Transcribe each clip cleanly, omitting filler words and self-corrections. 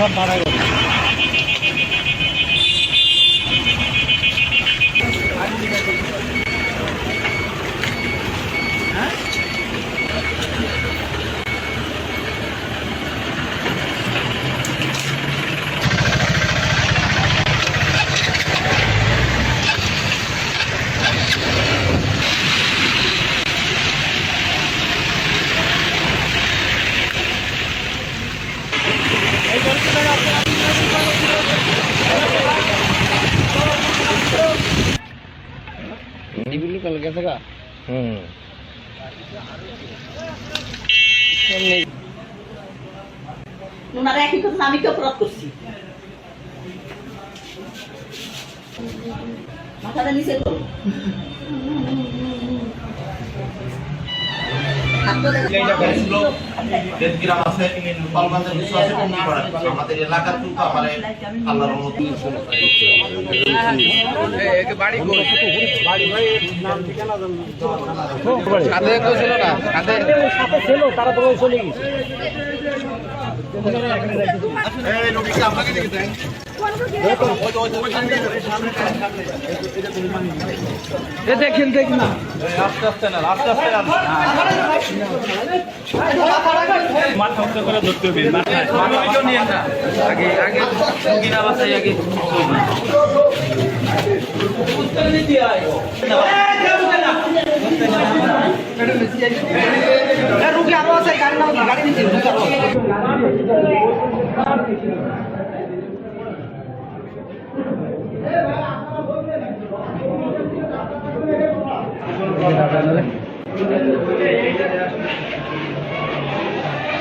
সব ভাড়া করে कल कैसे का ওনারা একই কথা আমি কি অপরাধ করছি মাথাটা নিচে করো আমাদের এলাকার কিন্তু আমার আল্লাহর রহমতে তারা তো চলে গেছে আপনাকে দেখে দেন দেখেন দেখ না আস্তে আস্তে না আস্তে আস্তে না মাথা উত্তর করে ধরতে হবে মাথা নিয়ে না আগে আগে গিনা বাসাই আগে উত্তর নিতে আয় রুকে আরো আছে গাড়ি না গাড়ি নিতে রুকে আরো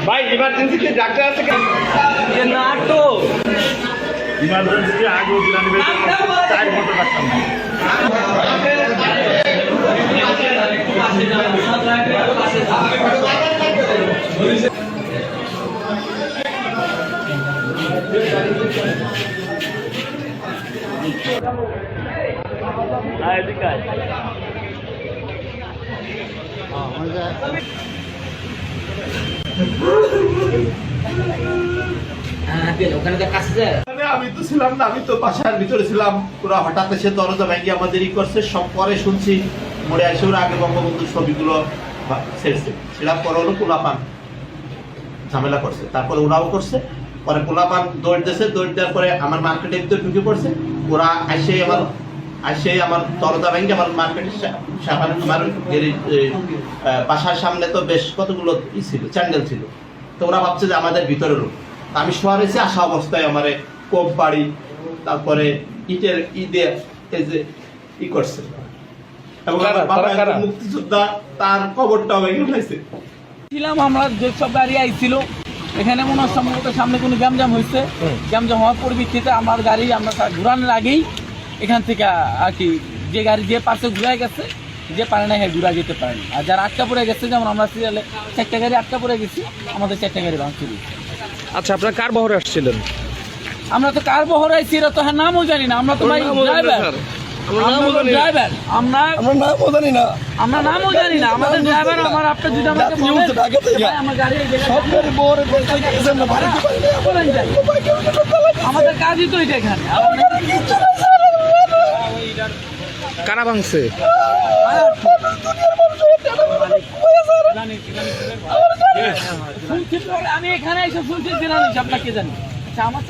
ভাই ইমার্জেন্সিতে ডাক্তার আছে কেন না তো ইমার্জেন্সিতে আগে দিলাম চার মতো ডাক্তার আমি তো ছিলাম না, আমি তো বাসার ভিতরে ছিলাম। পুরো হঠাৎ এসে দরজা ভেঙে আমাদের ই করছে, সব পরে শুনছি মরে আসে ওরা আগে বঙ্গবন্ধুর ছবিগুলো ছেড়েছে, সেটা পরে হলো পোলাপান ঝামেলা করছে, তারপরে ওরাও করছে, পরে পোলাপান দৌড় দিয়েছে, দৌড় দেওয়ার পরে আমার মার্কেটের ভিতরে ঢুকে পড়ছে, ওরা আসে আমার দরজা ভেঙে আমার মার্কেটের আমার বাসার সামনে তো বেশ কতগুলো ই ছিল, চ্যান্ডেল ছিল, তো ওরা ভাবছে যে আমাদের ভিতরে লোক। আমি শোয়া রয়েছি, আসা অবস্থায় আমার কোপ বাড়ি, তারপরে ইটের ঈদে ই করছে, এবং মুক্তিযোদ্ধা তার কবরটাও ভেঙে ফেলেছে। ছিলাম আমরা যে সব গাড়ি আইছিল এখানে মনে হয় সম্ভবত সামনে কোনো গ্যামজাম হয়েছে, গ্যামজাম হওয়ার পরিপ্রেক্ষিতে আমার গাড়ি আমরা ঘুরানোর আগেই এখান থেকে আর কি যে গাড়ি যে পাশে ঘুরাই গেছে, যে পারে না হ্যাঁ ঘুরা যেতে পারেনি। আর যারা আটকা পড়ে গেছে, যেমন আমরা সিরিয়ালে 4টা গাড়ি আটকা পড়ে গেছি, আমাদের 4টা গাড়ি ভাঙছিল। আচ্ছা, আপনারা কার বহরে আসছিলেন? আমরা তো কার বহরে আইছি এটা তো হ্যাঁ নামও জানি না, আমরা তো ভাই ড্রাইভার, ড্রাইভার আমরা নামও জানি না, আমরা নামও জানি না, আমাদের ড্রাইভার আমার আপনার যদি আমাকে আমার গাড়ি আমাদের কাজই তো এটা এখানে। কারা ভাঙছে? আমি এখানে এসে শুনছি, আপনাকে জানি। আচ্ছা, আমার